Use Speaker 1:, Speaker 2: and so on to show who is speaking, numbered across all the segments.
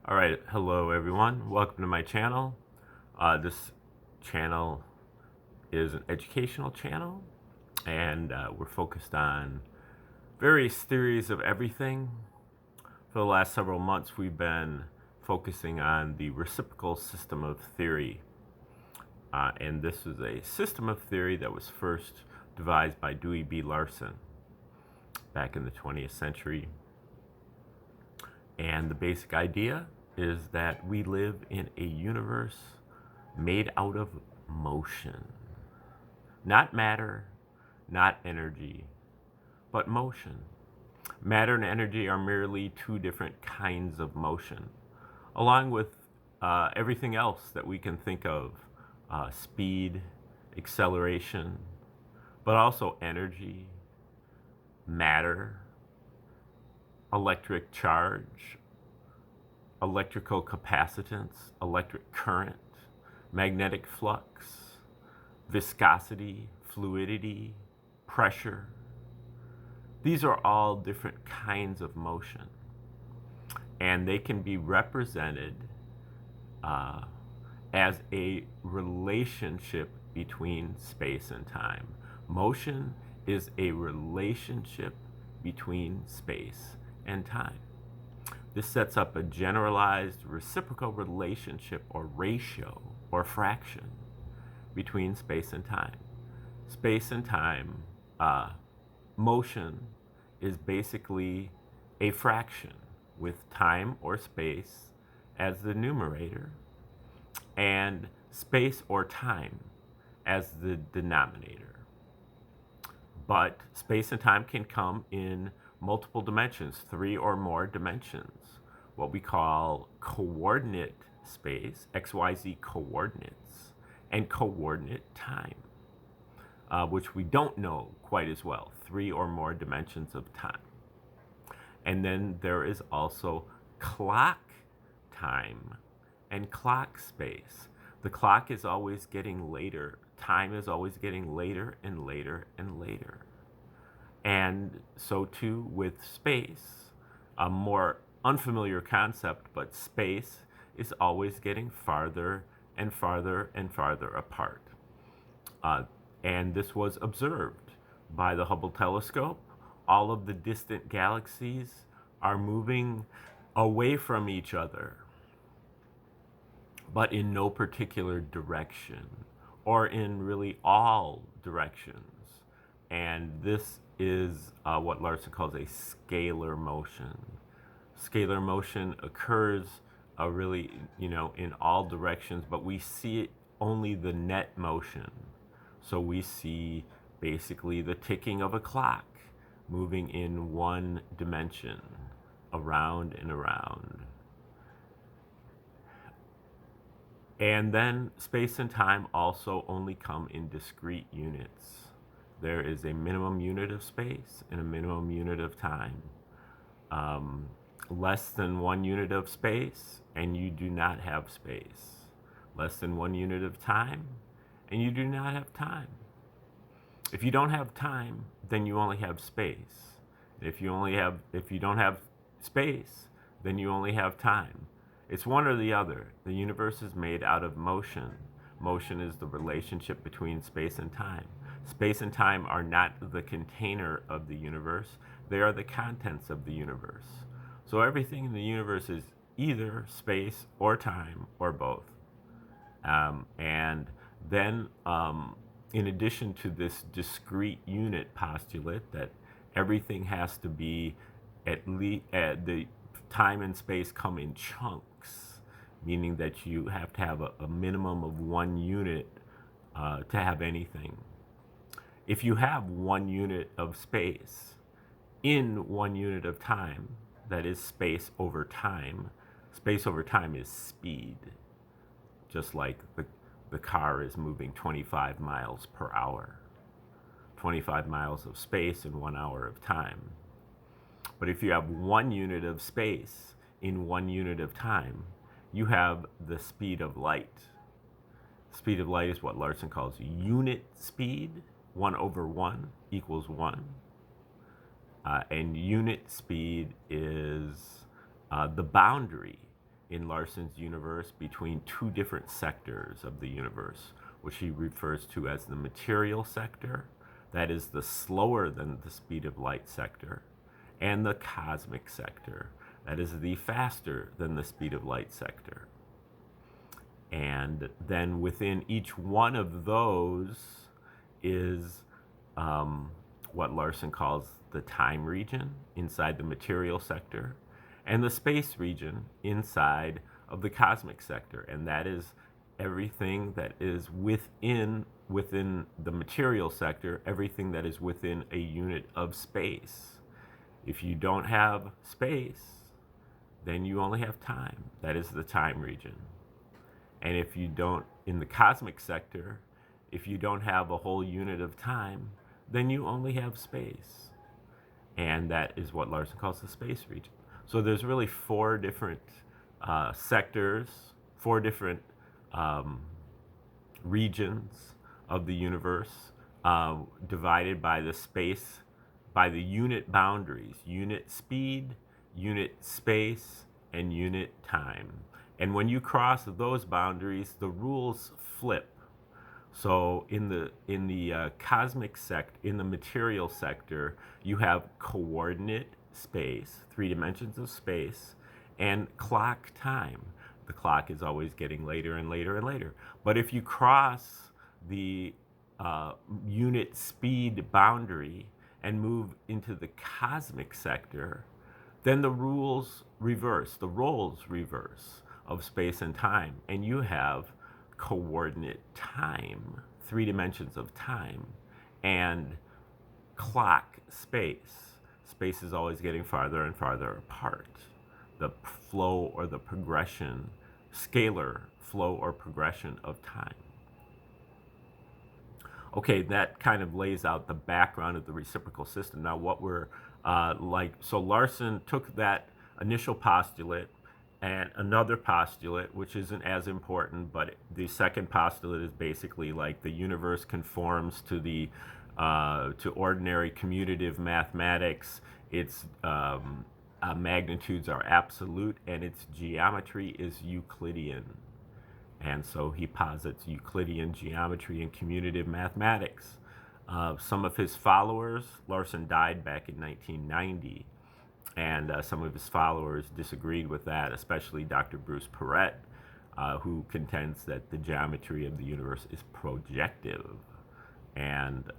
Speaker 1: All right, hello everyone. Welcome to my channel. This channel is an educational channel, and we're focused on various theories of everything. For the last several months, we've been focusing on the reciprocal system of theory. And this is a system of theory that was first devised by Dewey B. Larson back in the 20th century. And the basic idea is that we live in a universe made out of motion. Not matter, not energy, but motion. Matter and energy are merely two different kinds of motion, along with everything else that we can think of, speed, acceleration, but also energy, matter, electric charge, electrical capacitance, electric current, magnetic flux, viscosity, fluidity, pressure. These are all different kinds of motion, and they can be represented as a relationship between space and time. Motion is a relationship between space and time. This sets up a generalized reciprocal relationship or ratio or fraction between space and time. Space and time, motion is basically a fraction with time or space as the numerator and space or time as the denominator. But space and time can come in multiple dimensions, 3 or more dimensions, what we call coordinate space, XYZ coordinates, and coordinate time, which we don't know quite as well, 3 or more dimensions of time. And then there is also clock time and clock space. The clock is always getting later. Time is always getting later and later and later. And so too with space, a more unfamiliar concept, but space is always getting farther and farther and farther apart. And this was observed by the Hubble telescope. All of the distant galaxies are moving away from each other, but in no particular direction, or in really all directions. And this is what Larson calls a scalar motion. Scalar motion occurs really, in all directions, but we see it only the net motion. So we see basically the ticking of a clock moving in one dimension, around and around. And then space and time also only come in discrete units. There is a minimum unit of space and a minimum unit of time. Less than 1 unit of space, and you do not have space. Less than 1 unit of time, and you do not have time. If you don't have time, then you only have space. If you don't have space, then you only have time. It's one or the other. The universe is made out of motion. Motion is the relationship between space and time. Space and time are not the container of the universe. They are the contents of the universe. So everything in the universe is either space or time or both. And then, in addition to this discrete unit postulate that everything has to be at least the time and space come in chunks, meaning that you have to have a minimum of 1 unit to have anything. If you have 1 unit of space in 1 unit of time, that is space over time is speed, just like the car is moving 25 miles per hour, 25 miles of space in 1 hour of time. But if you have 1 unit of space in 1 unit of time, you have the speed of light. Speed of light is what Larson calls unit speed. 1 over 1 equals 1. And unit speed is the boundary in Larson's universe between two different sectors of the universe, which he refers to as the material sector, that is the slower than the speed of light sector, and the cosmic sector, that is the faster than the speed of light sector. And then within each one of those is what Larson calls the time region inside the material sector, and the space region inside of the cosmic sector. And that is everything that is within the material sector, everything that is within a unit of space. If you don't have space, then you only have time. That is the time region. And if you don't, in the cosmic sector, if you don't have a whole unit of time, then you only have space. And that is what Larson calls the space region. So there's really four different sectors, four different regions of the universe, divided by the space, by the unit boundaries: unit speed, unit space, and unit time. And when you cross those boundaries, the rules flip. So in the cosmic sector, in the material sector, you have coordinate space, 3 dimensions of space, and clock time. The clock is always getting later and later and later. But if you cross the unit speed boundary and move into the cosmic sector, then the rules reverse, the roles reverse of space and time, and you have coordinate time, 3 dimensions of time, and clock space. Space is always getting farther and farther apart. The flow or the progression, scalar flow or progression of time. Okay, that kind of lays out the background of the reciprocal system. Now what we're so Larson took that initial postulate and another postulate, which isn't as important, but the second postulate is basically like the universe conforms to the to ordinary commutative mathematics. Its magnitudes are absolute, and its geometry is Euclidean. And so he posits Euclidean geometry and commutative mathematics. Some of his followers, Larson died back in 1990, and some of his followers disagreed with that, especially Dr. Bruce Perret, who contends that the geometry of the universe is projective, and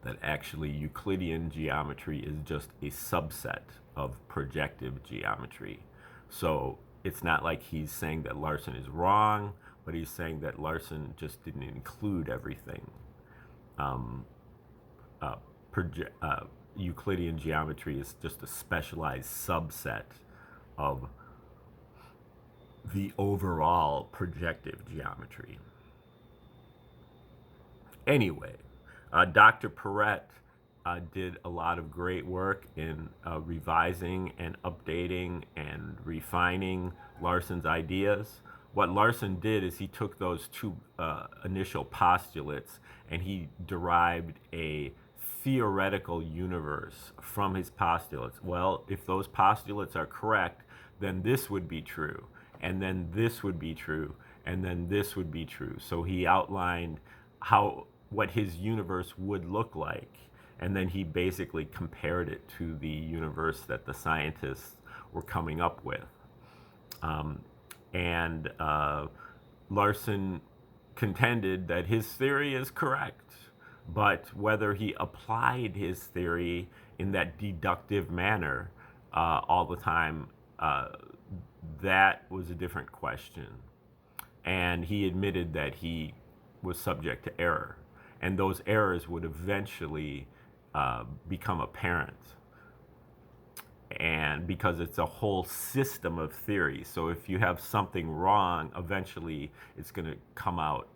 Speaker 1: that actually Euclidean geometry is just a subset of projective geometry. So it's not like he's saying that Larson is wrong, but he's saying that Larson just didn't include everything. Euclidean geometry is just a specialized subset of the overall projective geometry. Anyway, Dr. Perret did a lot of great work in revising and updating and refining Larson's ideas. What Larson did is he took those two initial postulates and he derived a theoretical universe from his postulates. Well, if those postulates are correct, then this would be true, and then this would be true, and then this would be true. So he outlined what his universe would look like, and then he basically compared it to the universe that the scientists were coming up with. Larson contended that his theory is correct, but whether he applied his theory in that deductive manner all the time, that was a different question. And he admitted that he was subject to error, and those errors would eventually become apparent. And because it's a whole system of theories, so if you have something wrong, eventually it's going to come out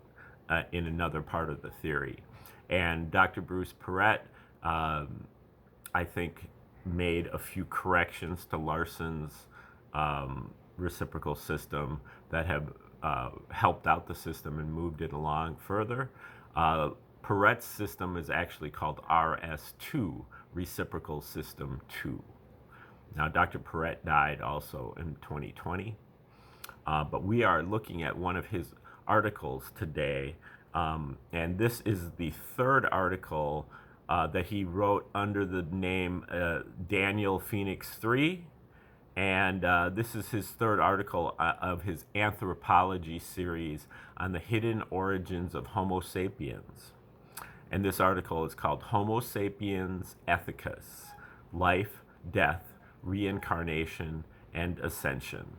Speaker 1: in another part of the theory. And Dr. Bruce Perret, I think, made a few corrections to Larson's reciprocal system that have helped out the system and moved it along further. Perret's system is actually called RS2, Reciprocal System 2. Now, Dr. Perret died also in 2020, but we are looking at one of his articles today, and this is the third article that he wrote under the name Daniel Phoenix 3. And this is his third article of his anthropology series on the hidden origins of Homo sapiens. And this article is called Homo sapiens ethicus, life, death, reincarnation, and ascension.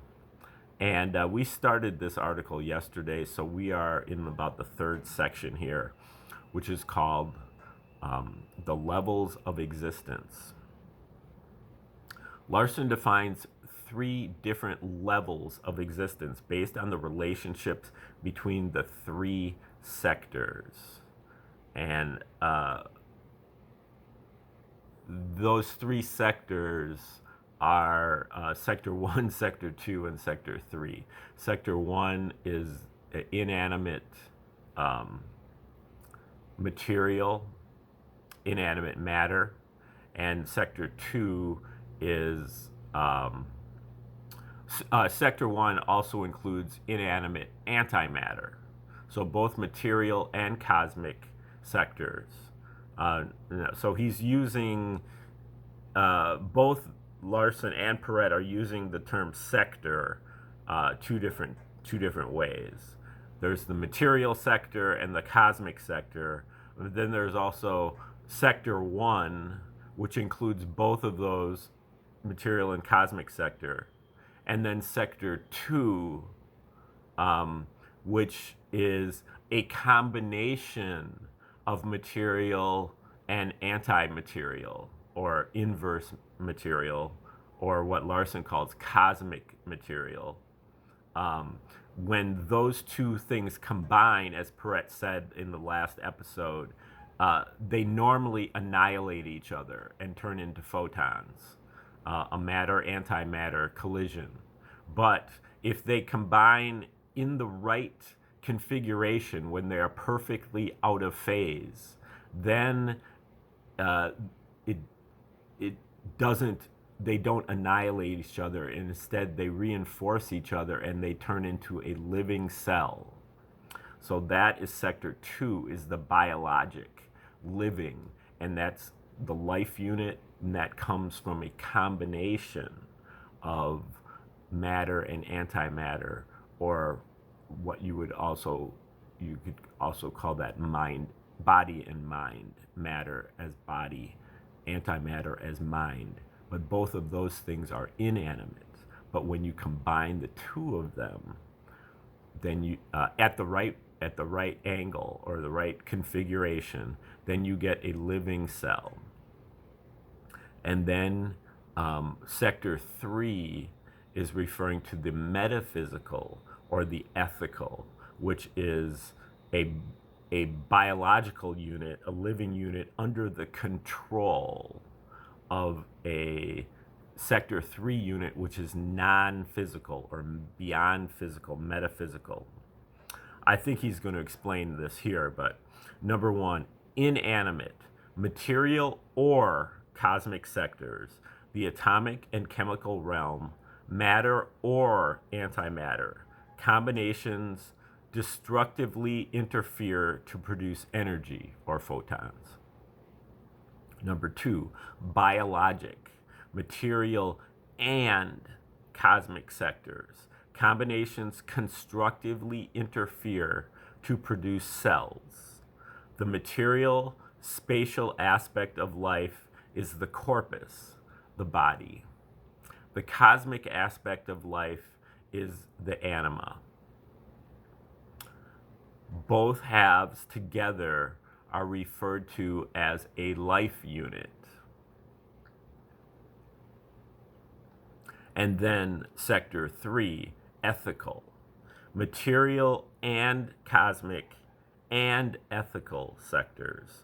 Speaker 1: And we started this article yesterday, so we are in about the third section here, which is called the levels of existence. Larson defines 3 different levels of existence based on the relationships between the 3 sectors. And those 3 sectors are Sector 1, Sector 2, and Sector 3. Sector 1 is inanimate material, inanimate matter, and Sector 2 is Sector 1 also includes inanimate antimatter. So both material and cosmic sectors. So he's using both Larson and Perret are using the term sector two different ways. There's the material sector and the cosmic sector. Then there's also Sector 1, which includes both of those, material and cosmic sector. And then Sector 2, which is a combination of material and anti-material, or inverse material, or what Larson calls cosmic material. When those 2 things combine, as Perret said in the last episode, they normally annihilate each other and turn into photons, a matter-antimatter collision. But if they combine in the right configuration, when they are perfectly out of phase, then they don't annihilate each other, and instead they reinforce each other and they turn into a living cell. So that is Sector 2, is the biologic, living, and that's the life unit, and that comes from a combination of matter and antimatter, or what you could also call that mind, body and mind, matter as body, antimatter as mind. But both of those things are inanimate. But when you combine the 2 of them, then you at the right angle or the right configuration, then you get a living cell. And then Sector 3 is referring to the metaphysical or the ethical, which is a biological unit, a living unit under the control of a Sector 3 unit, which is non-physical or beyond physical, metaphysical. I think he's going to explain this here, but number 1, inanimate, material or cosmic sectors, the atomic and chemical realm, matter or antimatter, combinations destructively interfere to produce energy or photons. Number 2, biologic, material and cosmic sectors, combinations constructively interfere to produce cells. The material, spatial aspect of life is the corpus, the body. The cosmic aspect of life is the anima. Both halves together are referred to as a life unit. And then Sector 3, ethical, material and cosmic and ethical sectors,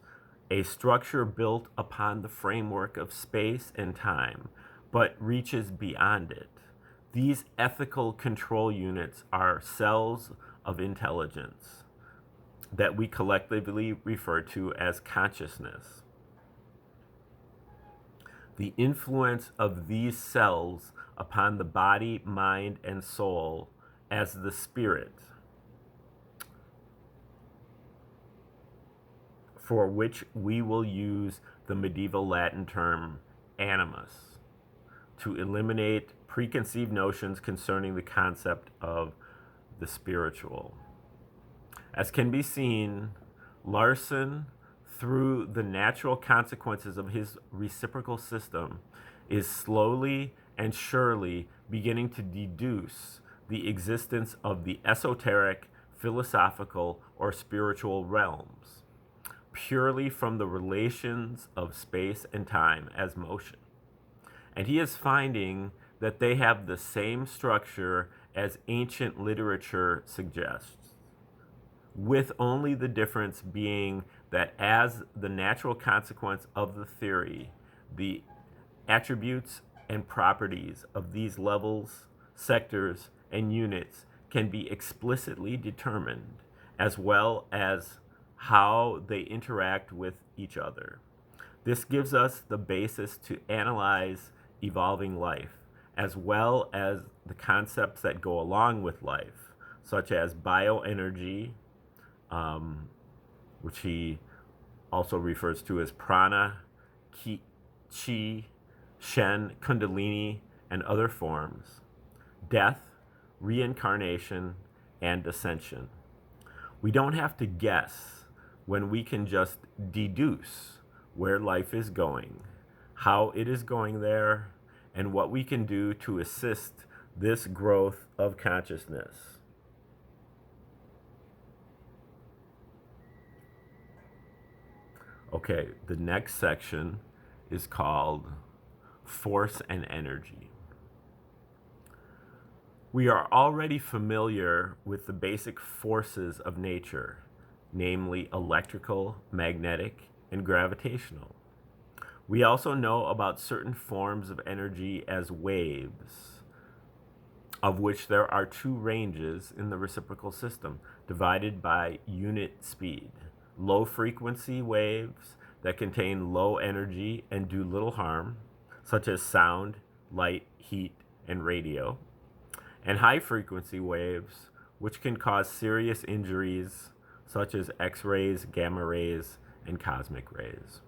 Speaker 1: a structure built upon the framework of space and time, but reaches beyond it. These ethical control units are cells of intelligence that we collectively refer to as consciousness. the influence of these cells upon the body, mind, and soul as the spirit, for which we will use the medieval Latin term animus, to eliminate preconceived notions concerning the concept of the spiritual. As can be seen, Larson, through the natural consequences of his reciprocal system, is slowly and surely beginning to deduce the existence of the esoteric, philosophical, or spiritual realms, purely from the relations of space and time as motion. And he is finding that they have the same structure as ancient literature suggests, with only the difference being that as the natural consequence of the theory, the attributes and properties of these levels, sectors, and units can be explicitly determined, as well as how they interact with each other. This gives us the basis to analyze evolving life, as well as the concepts that go along with life, such as bioenergy, which he also refers to as prana, chi, shen, kundalini, and other forms, death, reincarnation, and ascension. We don't have to guess when we can just deduce where life is going, how it is going there, and what we can do to assist this growth of consciousness. Okay, the next section is called Force and Energy. We are already familiar with the basic forces of nature, namely electrical, magnetic, and gravitational. We also know about certain forms of energy as waves, of which there are two ranges in the reciprocal system, divided by unit speed. Low frequency waves that contain low energy and do little harm, such as sound, light, heat, and radio. And high frequency waves, which can cause serious injuries, such as X-rays, gamma rays, and cosmic rays.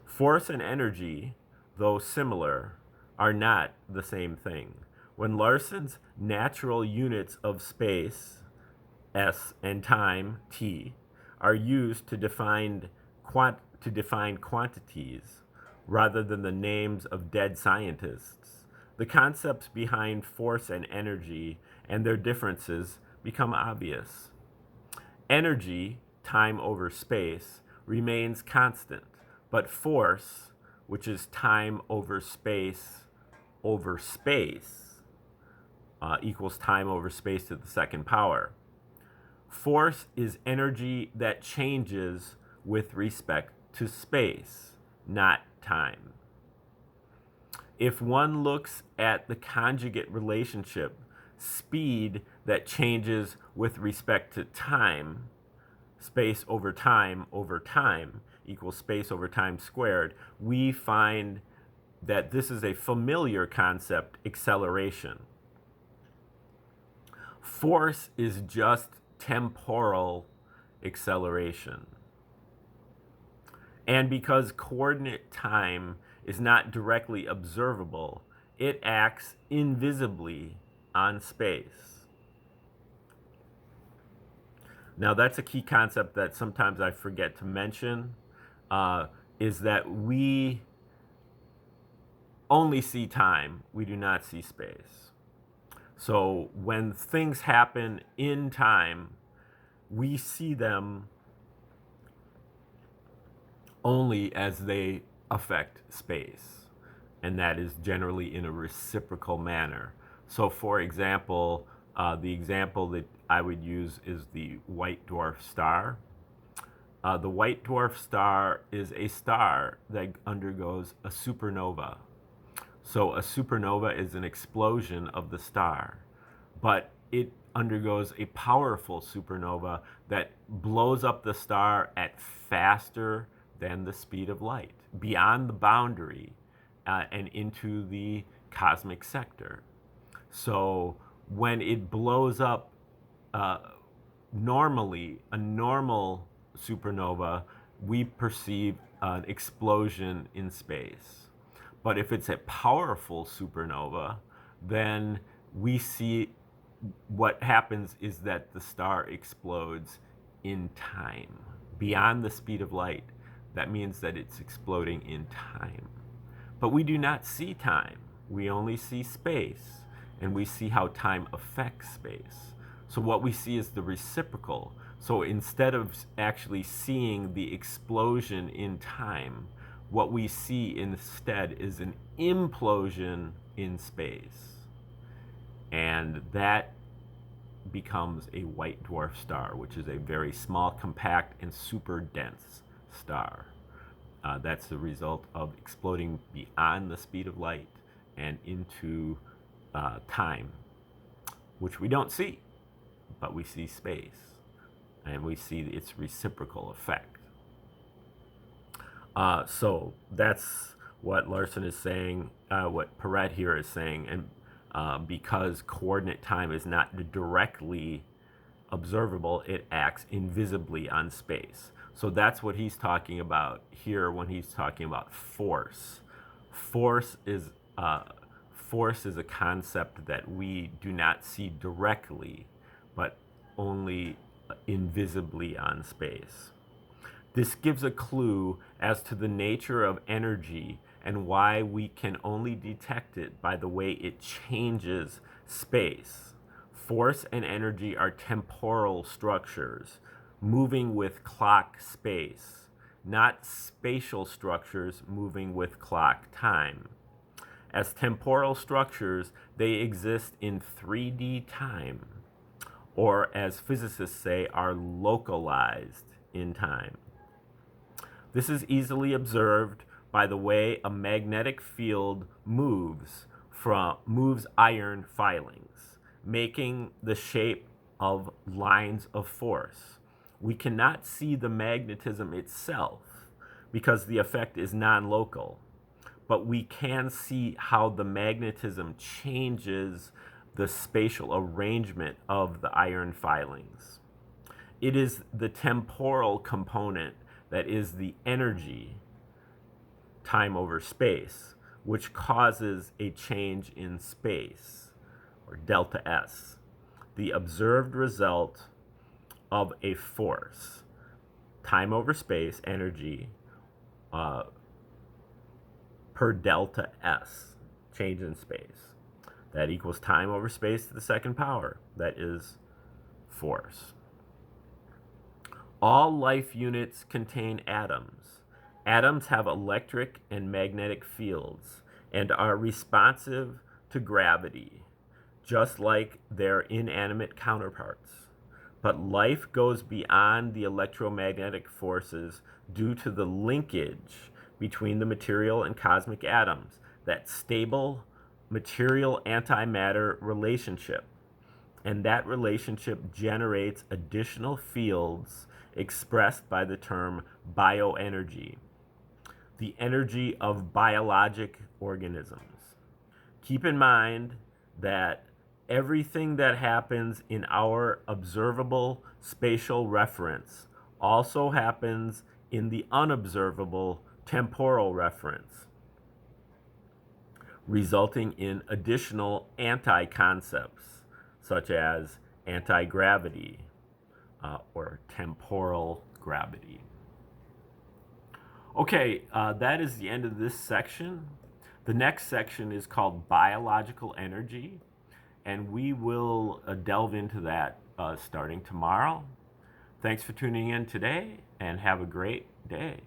Speaker 1: Force and energy, though similar, are not the same thing. When Larson's natural units of space, S, and time, T, are used to define quantities rather than the names of dead scientists, the concepts behind force and energy and their differences become obvious. Energy, time over space, remains constant, but force, which is time over space, equals time over space to the second power. Force is energy that changes with respect to space, not time. If one looks at the conjugate relationship, speed that changes with respect to time, space over time equals space over time squared, we find that this is a familiar concept, acceleration. Force is just temporal acceleration. And because coordinate time is not directly observable, it acts invisibly on space. Now, that's a key concept that sometimes I forget to mention, is that we only see time, we do not see space. So when things happen in time, we see them only as they affect space, and that is generally in a reciprocal manner. So for example, the example that I would use is the white dwarf star. The white dwarf star is a star that undergoes a supernova. So a supernova is an explosion of the star, but it undergoes a powerful supernova that blows up the star at faster than the speed of light, beyond the boundary and into the cosmic sector. So when it blows up, normally, a normal supernova, we perceive an explosion in space. But if it's a powerful supernova, then we see what happens is that the star explodes in time, beyond the speed of light. That means that it's exploding in time. But we do not see time. We only see space, and we see how time affects space. So what we see is the reciprocal. So instead of actually seeing the explosion in time, what we see instead is an implosion in space. And that becomes a white dwarf star, which is a very small, compact, and super dense star. That's the result of exploding beyond the speed of light and into time, which we don't see, but we see space, and we see its reciprocal effect. So that's what Larson is saying, what Perret here is saying, and because coordinate time is not directly observable, it acts invisibly on space. So that's what he's talking about here when he's talking about force. Force is a concept that we do not see directly, but only invisibly on space. This gives a clue as to the nature of energy and why we can only detect it by the way it changes space. Force and energy are temporal structures, moving with clock space, not spatial structures moving with clock time. As temporal structures, they exist in 3D time, or as physicists say, are localized in time. This is easily observed by the way a magnetic field moves iron filings, making the shape of lines of force. We cannot see the magnetism itself because the effect is non-local, but we can see how the magnetism changes the spatial arrangement of the iron filings. It is the temporal component that is the energy, time over space, which causes a change in space, or delta S, the observed result of a force, time over space, energy, per delta S, change in space. That equals time over space to the second power. That is force. All life units contain atoms. Atoms have electric and magnetic fields and are responsive to gravity, just like their inanimate counterparts. But life goes beyond the electromagnetic forces due to the linkage between the material and cosmic atoms, that stable material-antimatter relationship. And that relationship generates additional fields expressed by the term bioenergy, the energy of biologic organisms. Keep in mind that everything that happens in our observable spatial reference also happens in the unobservable temporal reference, resulting in additional anti-concepts such as anti-gravity or temporal gravity. Okay, that is the end of this section. The next section is called biological energy, and we will delve into that starting tomorrow. Thanks for tuning in today, and have a great day.